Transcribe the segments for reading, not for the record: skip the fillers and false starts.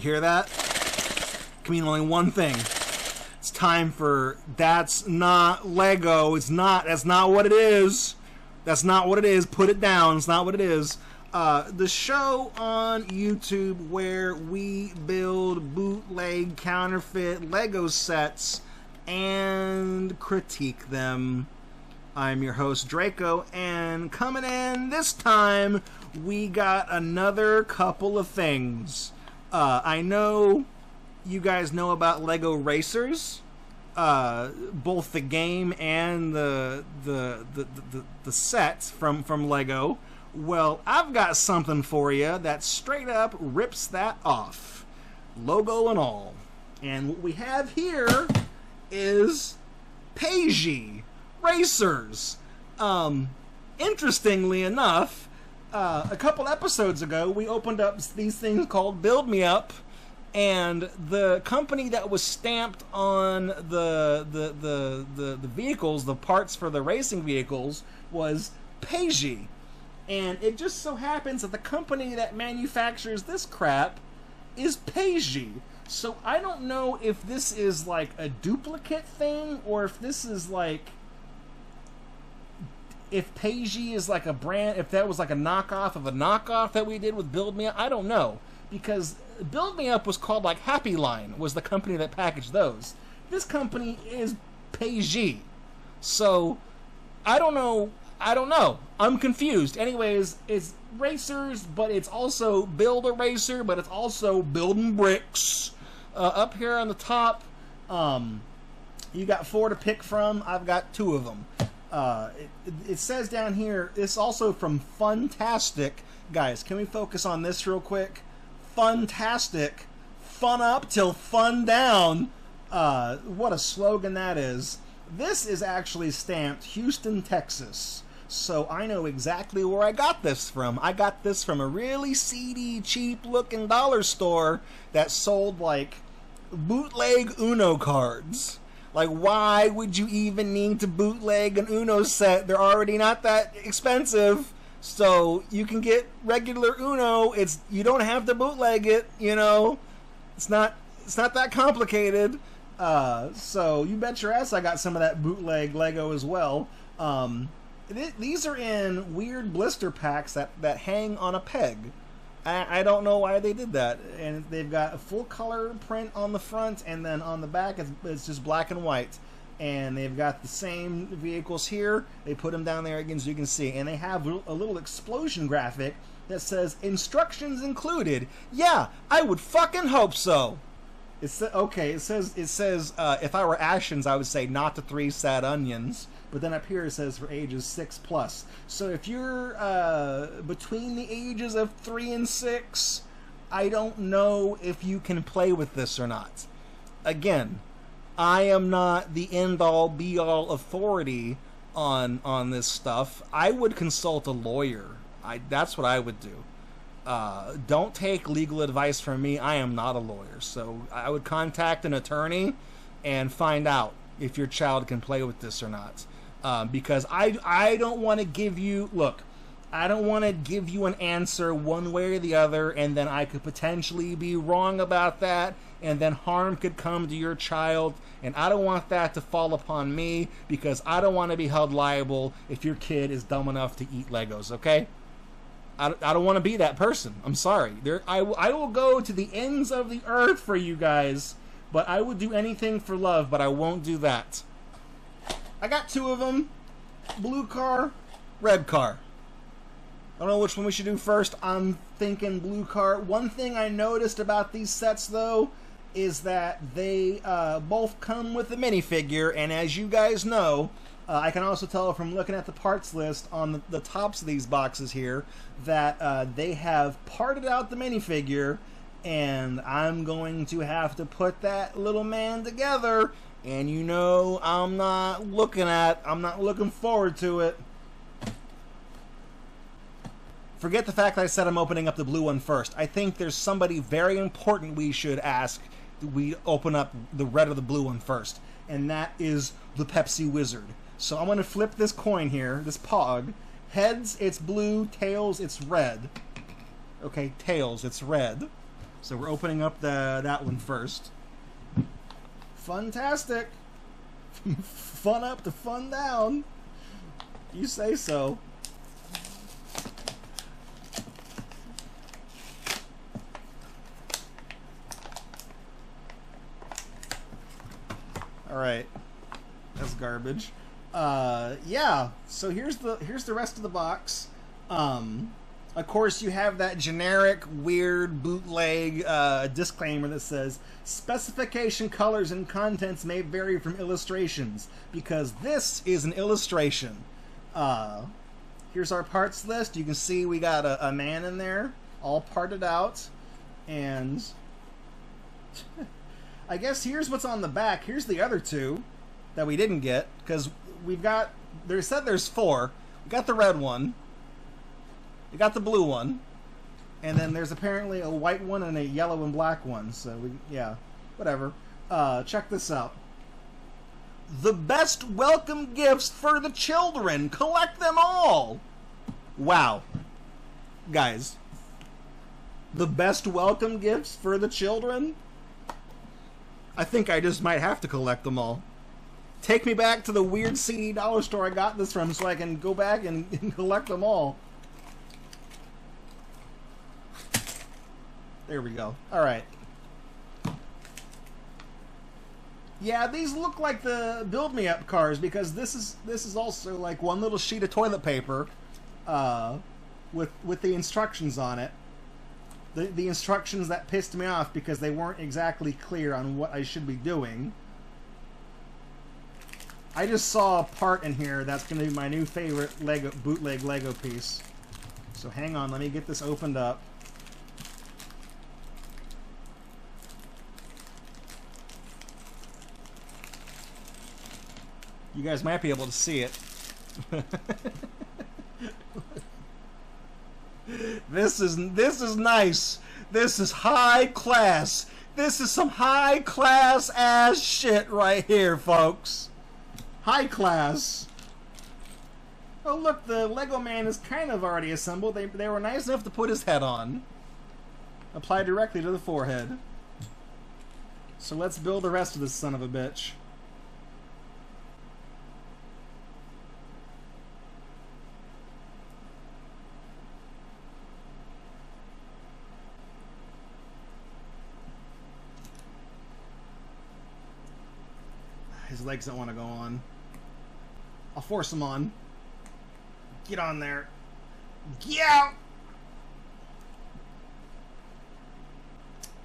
Hear that? Can mean only one thing. It's time for That's Not Lego. It's not. That's not what it is. That's not what it is. Put it down. It's not what it is. The show on YouTube where we build bootleg, counterfeit Lego sets and critique them. I'm your host, Draco, and coming in this time, we got another couple of things. I know you guys know about Lego Racers, both the game and the sets from Lego. Well, I've got something for you that straight up rips that off, logo and all. And what we have here is Peizhi Racers. Interestingly enough, a couple episodes ago, we opened up these things called Build Me Up, and the company that was stamped on the vehicles, the parts for the racing vehicles, was Peizhi. And it just so happens that the company that manufactures this crap is Peizhi. So I don't know if this is like a duplicate thing, or if this is like, if Peizhi is like a brand, if that was like a knockoff of a knockoff that we did with Build Me Up. I don't know, because Build Me Up was called like Happy Line, was the company that packaged those. This company is Peizhi. So I don't know. I'm confused. Anyways, it's racers, but it's also Build a Racer, but it's also building bricks. Up here on the top, you got 4 to pick from. I've got 2 of them. It says down here, it's also from Funtastic. Guys, can we focus on this real quick? Funtastic. Fun up till fun down. What a slogan that is. This is actually stamped Houston, Texas. So I know exactly where I got this from. I got this from a really seedy, cheap-looking dollar store that sold, like, bootleg Uno cards. Like, why would you even need to bootleg an Uno set? They're already not that expensive. So you can get regular Uno. You don't have to bootleg it, you know. It's not that complicated. So you bet your ass I got some of that bootleg Lego as well. These are in weird blister packs that hang on a peg. I don't know why they did that. And they've got a full color print on the front, and then on the back it's just black and white. And they've got the same vehicles here. They put them down there again so you can see. And they have a little explosion graphic that says, instructions included. Yeah, I would fucking hope so. It says if I were Ashens, I would say not to 3 sad onions. But then up here it says for ages 6+. So if you're between the ages of 3 and 6, I don't know if you can play with this or not. Again, I am not the end-all, be-all authority on this stuff. I would consult a lawyer. That's what I would do. Don't take legal advice from me. I am not a lawyer. So I would contact an attorney and find out if your child can play with this or not. Because I don't want to give you... Look, I don't want to give you an answer one way or the other, and then I could potentially be wrong about that, and then harm could come to your child, and I don't want that to fall upon me, because I don't want to be held liable if your kid is dumb enough to eat Legos, okay? I don't want to be that person. I'm sorry. I will go to the ends of the earth for you guys, but I would do anything for love, but I won't do that. I got 2 of them. Blue car, red car. I don't know which one we should do first. I'm thinking blue car. One thing I noticed about these sets, though, is that they both come with a minifigure, and as you guys know, I can also tell from looking at the parts list on the tops of these boxes here that they have parted out the minifigure, and I'm going to have to put that little man together. And you know, I'm not looking forward to it. Forget the fact that I said I'm opening up the blue one first. I think there's somebody very important we should ask. We open up the red or the blue one first. And that is the Pepsi Wizard. So I'm going to flip this coin here, this pog. Heads, it's blue. Tails, it's red. Okay, tails, it's red. So we're opening up that one first. Funtastic. Fun up to fun down. You say so. All right, that's garbage. Yeah. So here's the rest of the box. Of course, you have that generic, weird, bootleg disclaimer that says, specification, colors, and contents may vary from illustrations, because this is an illustration. Here's our parts list. You can see we got a man in there, all parted out, and I guess here's what's on the back. Here's the other two that we didn't get, because we've got, they said there's 4. We got the red one. We got the blue one, and then there's apparently a white one and a yellow and black one. So yeah, whatever. Check this out. The best welcome gifts for the children. Collect them all. Wow, guys. The best welcome gifts for the children. I think I just might have to collect them all. Take me back to the weird seedy dollar store I got this from, so I can go back and collect them all. There we go. Alright. Yeah, these look like the Build Me Up cars, because this is also like one little sheet of toilet paper with the instructions on it. The instructions that pissed me off because they weren't exactly clear on what I should be doing. I just saw a part in here that's going to be my new favorite bootleg Lego piece. So hang on, let me get this opened up. You guys might be able to see it. This is nice. This is high class. This is some high class ass shit right here, folks. High class. Oh look, the Lego man is kind of already assembled. They were nice enough to put his head on. Apply directly to the forehead. So let's build the rest of this son of a bitch. His legs don't want to go on. I'll force him on. Get on there. Get out!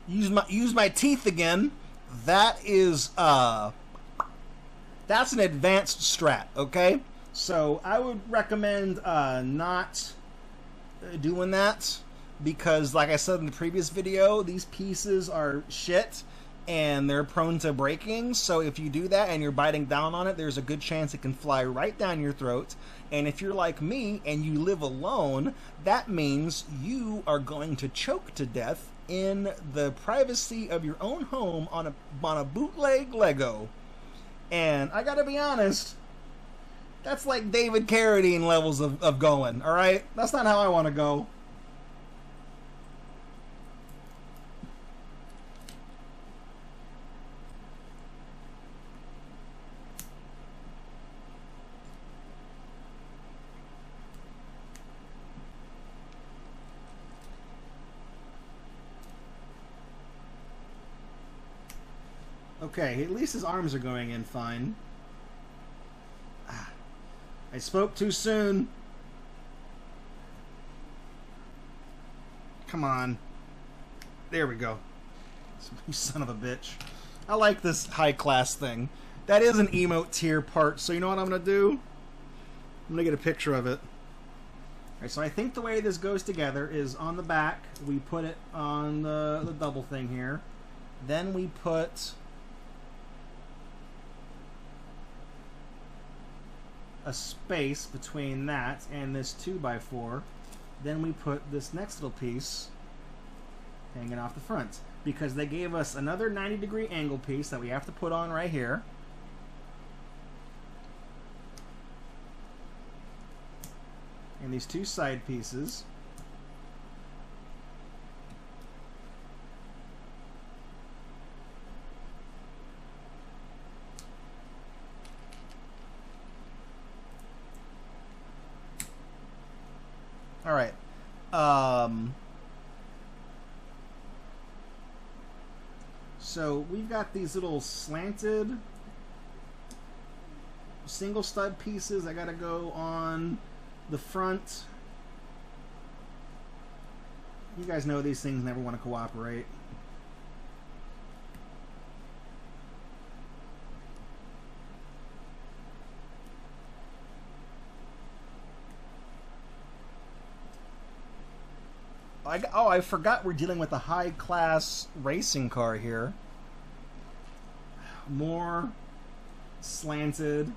Use my teeth again. That is that's an advanced strat, okay? So I would recommend not doing that, because like I said in the previous video, these pieces are shit and they're prone to breaking. So if you do that and you're biting down on it, there's a good chance it can fly right down your throat. And if you're like me and you live alone, that means you are going to choke to death in the privacy of your own home on a bootleg Lego. And I gotta be honest, that's like David Carradine levels of going, alright? That's not how I want to go. Okay, at least his arms are going in fine. I spoke too soon. Come on. There we go. You son of a bitch. I like this high class thing. That is an emote tier part, so you know what I'm going to do? I'm going to get a picture of it. Alright, so I think the way this goes together is on the back, we put it on the double thing here. Then we put a space between that and this 2x4. Then we put this next little piece hanging off the front, because they gave us another 90-degree angle piece that we have to put on right here. And these two side pieces. So we've got these little slanted single stud pieces. I gotta go on the front. You guys know these things never want to cooperate. I forgot we're dealing with a high-class racing car here. More slanted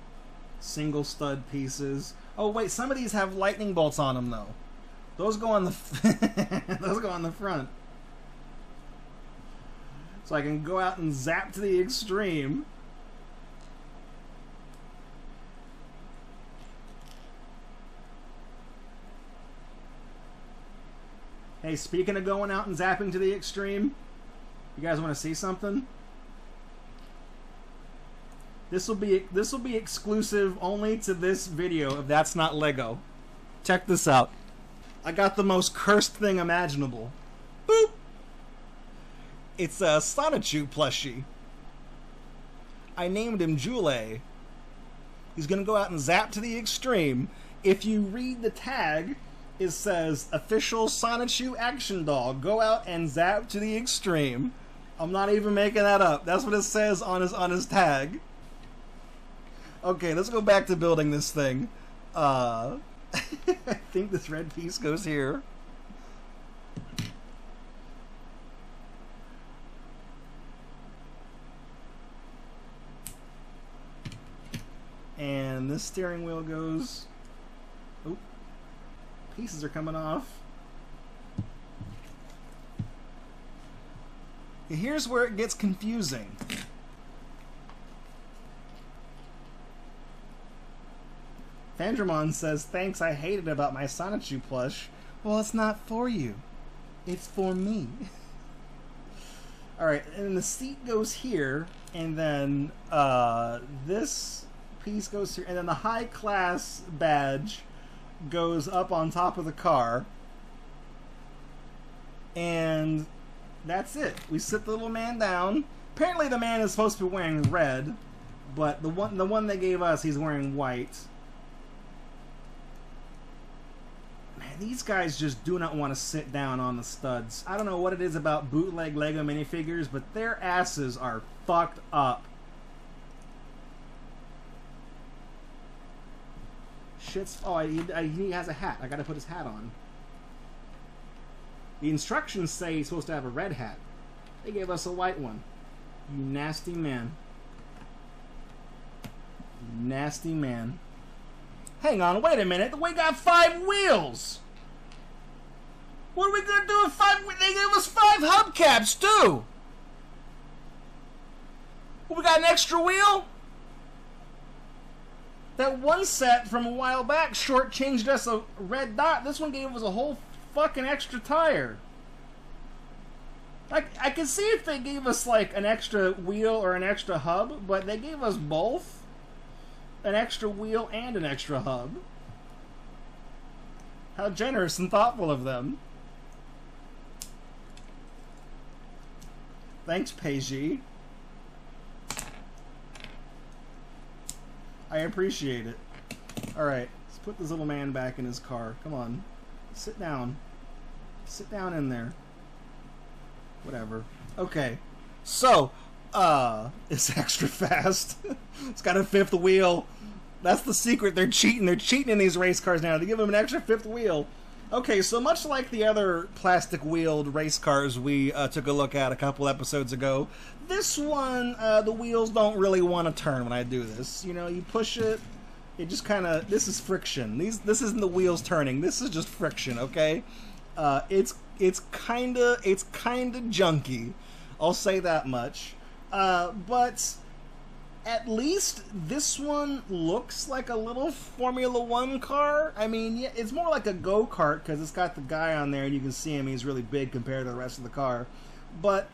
single stud pieces. Oh wait, some of these have lightning bolts on them though. Those go on the those go on the front. So I can go out and zap to the extreme. Hey, speaking of going out and zapping to the extreme, you guys want to see something? This will be exclusive only to this video if that's not Lego. Check this out. I got the most cursed thing imaginable. Boop! It's a Sonichu plushie. I named him Jule. He's gonna go out and zap to the extreme. If you read the tag, it says, official Sonichu action dog. Go out and zap to the extreme. I'm not even making that up. That's what it says on his tag. Okay, let's go back to building this thing. I think this red piece goes here. And this steering wheel goes... Oop. Pieces are coming off. Here's where it gets confusing. Fandramon says, thanks, I hate it about my Sonichu plush. Well, it's not for you. It's for me. Alright, and the seat goes here, and then this piece goes here, and then the high class badge goes up on top of the car. And that's it. We sit the little man down. Apparently the man is supposed to be wearing red, but the one they gave us, he's wearing white. Man, these guys just do not want to sit down on the studs. I don't know what it is about bootleg Lego minifigures, but their asses are fucked up. Shit's... Oh, he has a hat. I gotta put his hat on. The instructions say he's supposed to have a red hat. They gave us a white one. You nasty man. You nasty man. Hang on, wait a minute. We got 5 wheels! What are we gonna do with 5? They gave us 5 hubcaps, too! Well, we got an extra wheel? That one set from a while back shortchanged us a red dot. This one gave us a whole fucking extra tire. I can see if they gave us like an extra wheel or an extra hub, but they gave us both. An extra wheel and an extra hub. How generous and thoughtful of them. Thanks, Peizhi. I appreciate it. Alright, let's put this little man back in his car. Come on. Sit down. Sit down in there. Whatever. Okay. So, it's extra fast. It's got a 5th wheel. That's the secret. They're cheating. They're cheating in these race cars now. They give them an extra 5th wheel. Okay, so much like the other plastic-wheeled race cars we took a look at a couple episodes ago, this one, the wheels don't really want to turn when I do this. You know, you push it, it just kind of... This is friction. This isn't the wheels turning. This is just friction, okay? It's kind of junky. I'll say that much. But at least this one looks like a little Formula 1 car. I mean, yeah, it's more like a go-kart because it's got the guy on there and you can see him. He's really big compared to the rest of the car. But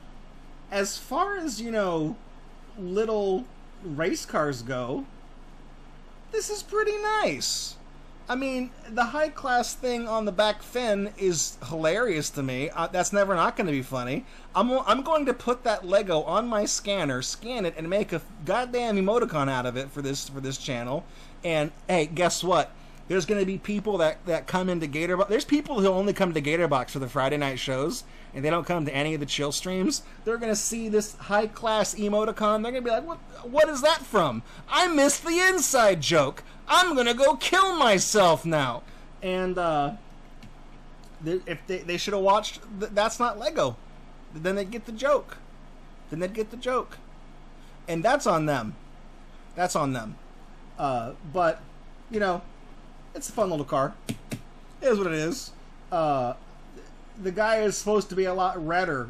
as far as, you know, little race cars go, this is pretty nice. I mean, the high-class thing on the back fin is hilarious to me. That's never not going to be funny. I'm going to put that Lego on my scanner, scan it, and make a goddamn emoticon out of it for this channel. And, hey, guess what? There's going to be people that come into Gatorbox. There's people who only come to Gatorbox for the Friday night shows, and they don't come to any of the chill streams. They're going to see this high-class emoticon. They're going to be like, what is that from? I missed the inside joke. I'm going to go kill myself now. And if they should have watched That's Not Lego. Then they'd get the joke. And that's on them. But, you know, it's a fun little car. It is what it is. The guy is supposed to be a lot redder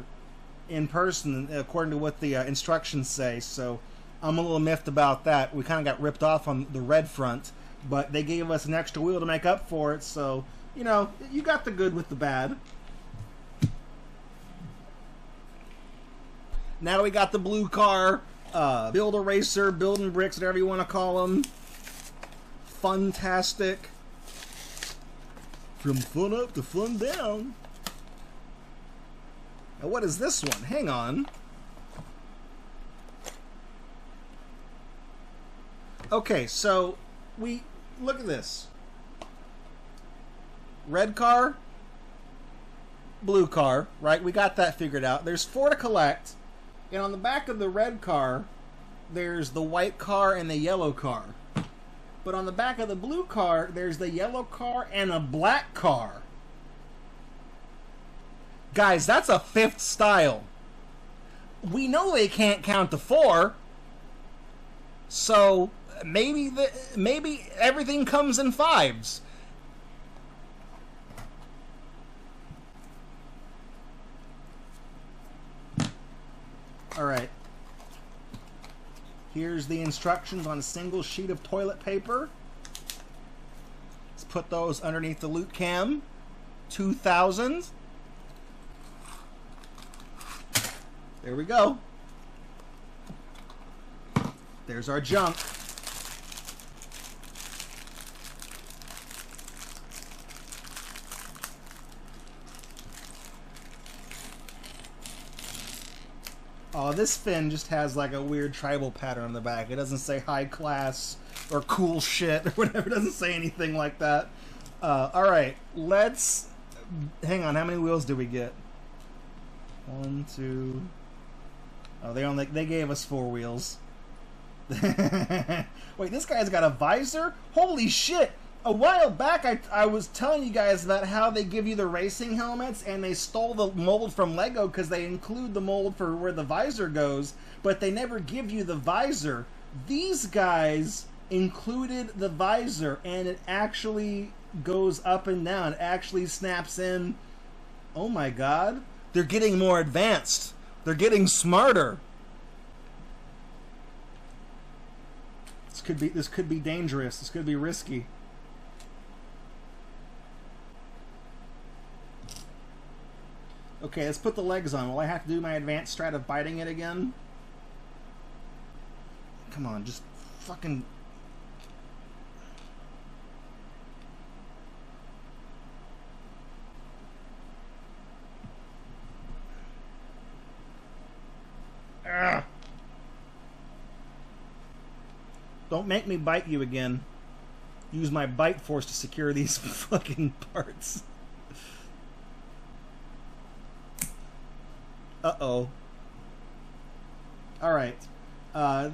in person, according to what the instructions say, so I'm a little miffed about that. We kind of got ripped off on the red front, but they gave us an extra wheel to make up for it, so, you know, you got the good with the bad. Now we got the blue car, Build a Racer, Building Bricks, whatever you want to call them. Funtastic. From fun up to fun down. Now what is this one? Hang on. Okay, so we look at this. Red car, blue car, right? We got that figured out. There's 4 to collect, and on the back of the red car, there's the white car and the yellow car. But on the back of the blue car, there's the yellow car and a black car. Guys, that's a 5th style. We know they can't count to 4, so maybe everything comes in 5s. All right. Here's the instructions on a single sheet of toilet paper. Let's put those underneath the loot cam. 2000. There we go. There's our junk. Oh, this fin just has like a weird tribal pattern on the back. It doesn't say high class or cool shit or whatever. It doesn't say anything like that. Alright, let's... Hang on, how many wheels do we get? 1, 2... Oh, they gave us 4 wheels. Wait, this guy's got a visor? Holy shit! A while back, I was telling you guys about how they give you the racing helmets, and they stole the mold from Lego because they include the mold for where the visor goes, but they never give you the visor. These guys included the visor, and it actually goes up and down. It actually snaps in. Oh my god. They're getting more advanced. They're getting smarter. This could be dangerous. This could be risky. Okay, let's put the legs on. Will I have to do my advanced strat of biting it again? Come on, just fucking... Ugh. Don't make me bite you again. Use my bite force to secure these fucking parts. Uh-oh. Alright.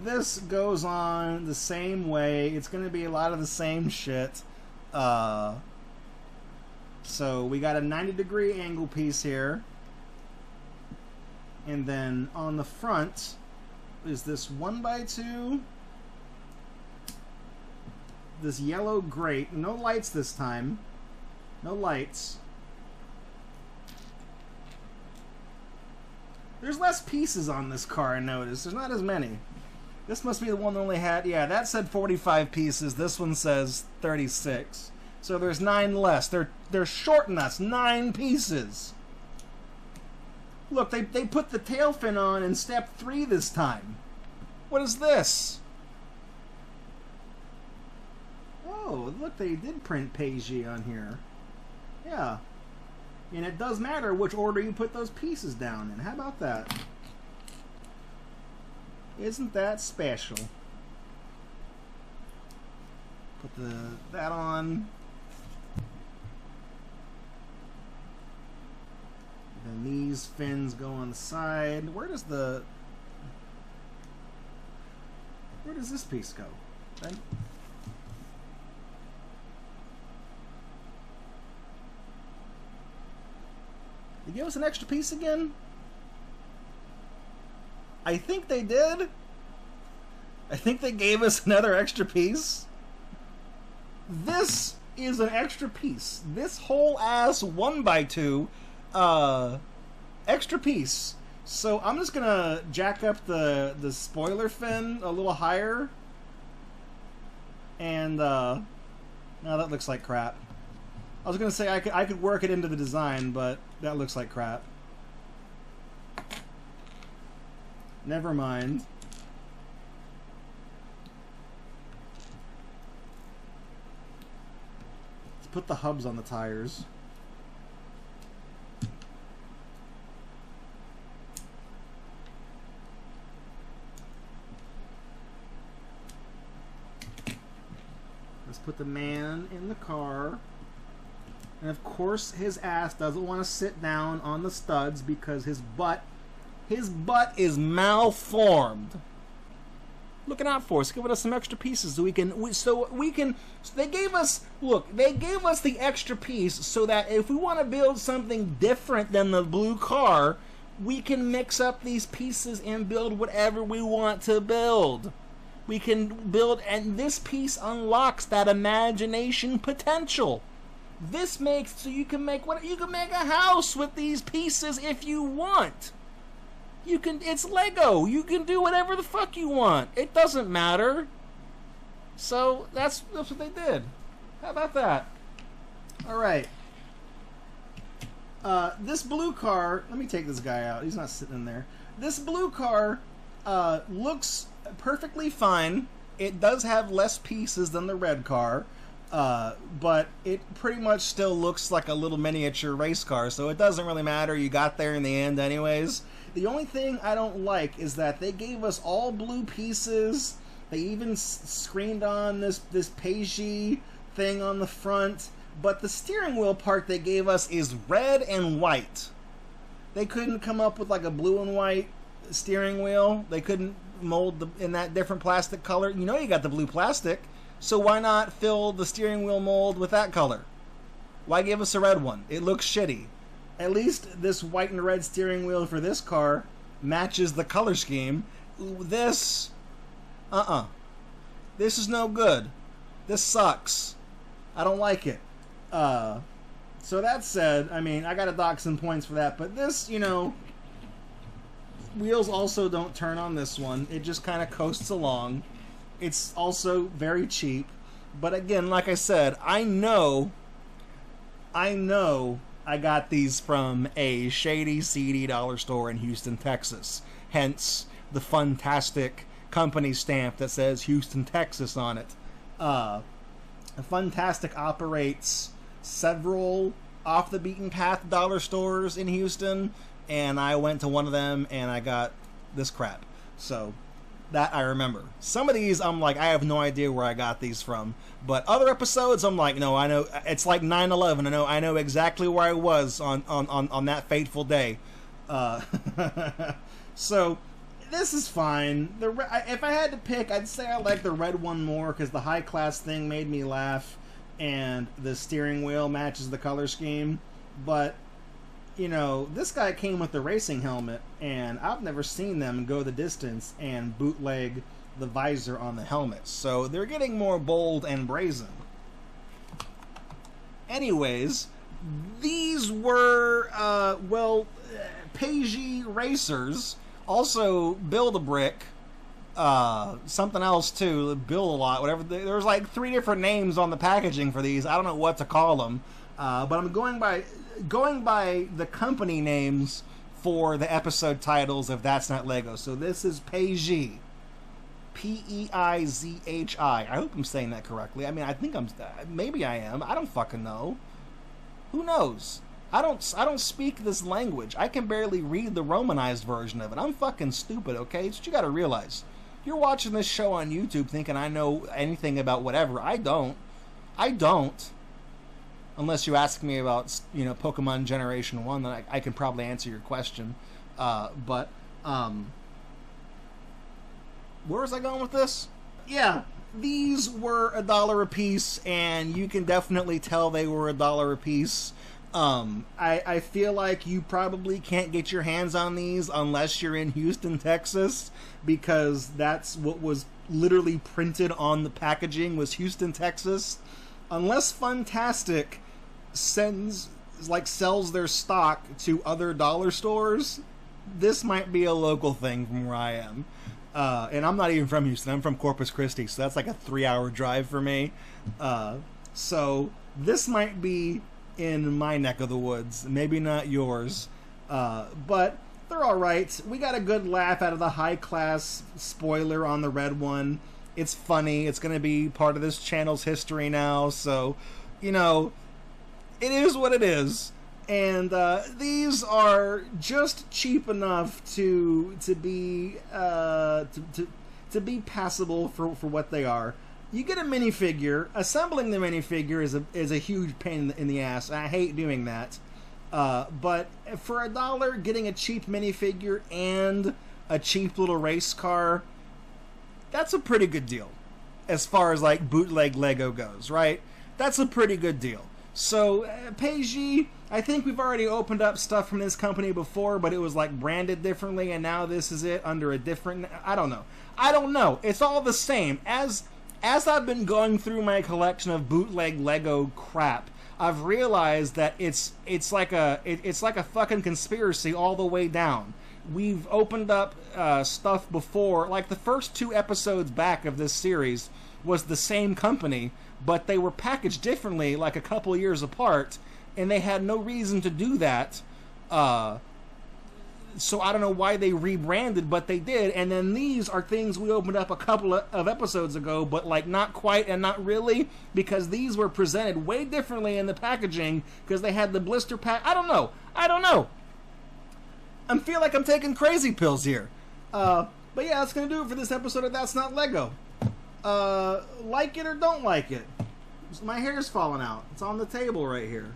This goes on the same way. It's going to be a lot of the same shit. So we got a 90-degree angle piece here. And then on the front is this 1x2. This yellow grate. No lights this time. No lights. There's less pieces on this car, I noticed. There's not as many. This must be the one that only had... Yeah, that said 45 pieces. This one says 36. So there's 9 less. They're shorting us. 9 pieces. Look, they put the tail fin on in step 3 this time. What is this? Oh, look, they did print Peizhi on here. Yeah. And it does matter which order you put those pieces down in. How about that? Isn't that special? Put that on. Then these fins go on the side. Where does this piece go? Right? They give us an extra piece again? I think they did. I think they gave us another extra piece. This is an extra piece. This whole ass 1x2 extra piece. So I'm just gonna jack up the spoiler fin a little higher. And now that looks like crap. I was gonna say I could work it into the design, but that looks like crap. Never mind. Let's put the hubs on the tires. Let's put the man in the car. And of course his ass doesn't want to sit down on the studs because his butt is malformed. Looking out for us, giving us some extra pieces so we can. They gave us the extra piece so that if we want to build something different than the blue car, we can mix up these pieces and build whatever we want to build. We can build, and this piece unlocks that imagination potential. This makes so you can make a house with these pieces if you want. It's Lego. You can do whatever the fuck you want. It doesn't matter. So that's what they did. How about that? All right. This blue car. Let me take this guy out. He's not sitting in there. This blue car looks perfectly fine. It does have less pieces than the red car. But it pretty much still looks like a little miniature race car, so it doesn't really matter. You got there in the end anyways. The only thing I don't like is that they gave us all blue pieces. They even screened on this Peizhi thing on the front, but the steering wheel part they gave us is red and white. They couldn't come up with like a blue and white steering wheel. They couldn't mold in that different plastic color. You know you got the blue plastic. So why not fill the steering wheel mold with that color? Why give us a red one? It looks shitty. At least this white and red steering wheel for this car matches the color scheme. This, this is no good. This sucks. I don't like it. So that said, I mean, I gotta dock some points for that, but this, you know, wheels also don't turn on this one. It just kind of coasts along. It's also very cheap, but again, like I said, I know I got these from a shady, seedy dollar store in Houston, Texas. Hence the Funtastic company stamp that says Houston, Texas on it. Funtastic operates several off-the-beaten-path dollar stores in Houston, and I went to one of them and I got this crap. So that I remember. Some of these I'm like, I have no idea where I got these from. But other episodes I'm like, no, I know. It's like 9/11. I know exactly where I was on that fateful day. So this is fine. If I had to pick, I'd say I like the red one more because the high class thing made me laugh and the steering wheel matches the color scheme. But you know, this guy came with the racing helmet, and I've never seen them go the distance and bootleg the visor on the helmet. So they're getting more bold and brazen. Anyways, these were, Peizhi racers. Also, Build-A-Brick. Something else, too. Build-A-Lot, whatever. There's like 3 different names on the packaging for these. I don't know what to call them. But I'm going by the company names for the episode titles of That's Not Lego. So this is Peizhi. Peizhi. I hope I'm saying that correctly. I mean, I think maybe I am. I don't fucking know. Who knows? I don't speak this language. I can barely read the Romanized version of it. I'm fucking stupid, okay? It's what you gotta realize. You're watching this show on YouTube thinking I know anything about whatever. I don't. I don't. Unless you ask me about, you know, Pokemon Generation 1, then I can probably answer your question. Where was I going with this? Yeah, these were $1 a piece, and you can definitely tell they were $1 a piece. I feel like you probably can't get your hands on these unless you're in Houston, Texas, because that's what was literally printed on the packaging was Houston, Texas. Unless Funtastic sells their stock to other dollar stores, this might be a local thing from where I am. And I'm not even from Houston. I'm from Corpus Christi, so that's like a 3-hour drive for me. So this might be in my neck of the woods, maybe not yours. But they're all right. We got a good laugh out of the high-class spoiler on the red one. It's funny. It's going to be part of this channel's history now, so, you know, it is what it is. And these are just cheap enough to be passable for what they are. You get a minifigure. Assembling the minifigure is a huge pain in the ass. I hate doing that. But for $1, getting a cheap minifigure and a cheap little race car, that's a pretty good deal. As far as like bootleg Lego goes, right? That's a pretty good deal. So Peizhi, I think we've already opened up stuff from this company before, but it was like branded differently, and now this is it under a different. I don't know. It's all the same. As I've been going through my collection of bootleg Lego crap, I've realized that it's like a fucking conspiracy all the way down. We've opened up stuff before, like the first 2 episodes back of this series was the same company, but they were packaged differently, like a couple years apart, and they had no reason to do that. So I don't know why they rebranded, but they did. And then these are things we opened up a couple of episodes ago, but like not quite and not really, because these were presented way differently in the packaging because they had the blister pack. I don't know. I feel like I'm taking crazy pills here. But yeah, that's going to do it for this episode of That's Not Lego. Like it or don't like it. My hair's falling out. It's on the table right here.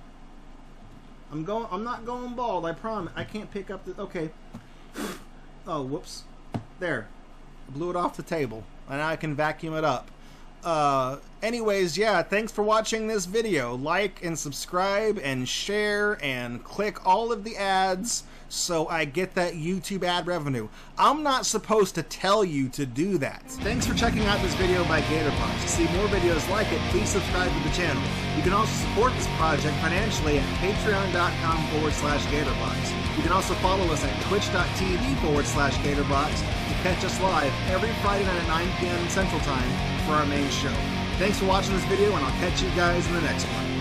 I'm not going bald, I promise. I can't pick up the... Okay. Oh, whoops. There. I blew it off the table. And now I can vacuum it up. Anyways, yeah, thanks for watching this video. Like and subscribe and share and click all of the ads so I get that YouTube ad revenue. I'm not supposed to tell you to do that. Thanks for checking out this video by Gatorbox. To see more videos like it, please subscribe to the channel. You can also support this project financially at patreon.com/Gatorbox. You can also follow us at twitch.tv/Gatorbox to catch us live every Friday night at 9 p.m. Central Time for our main show. Thanks for watching this video, and I'll catch you guys in the next one.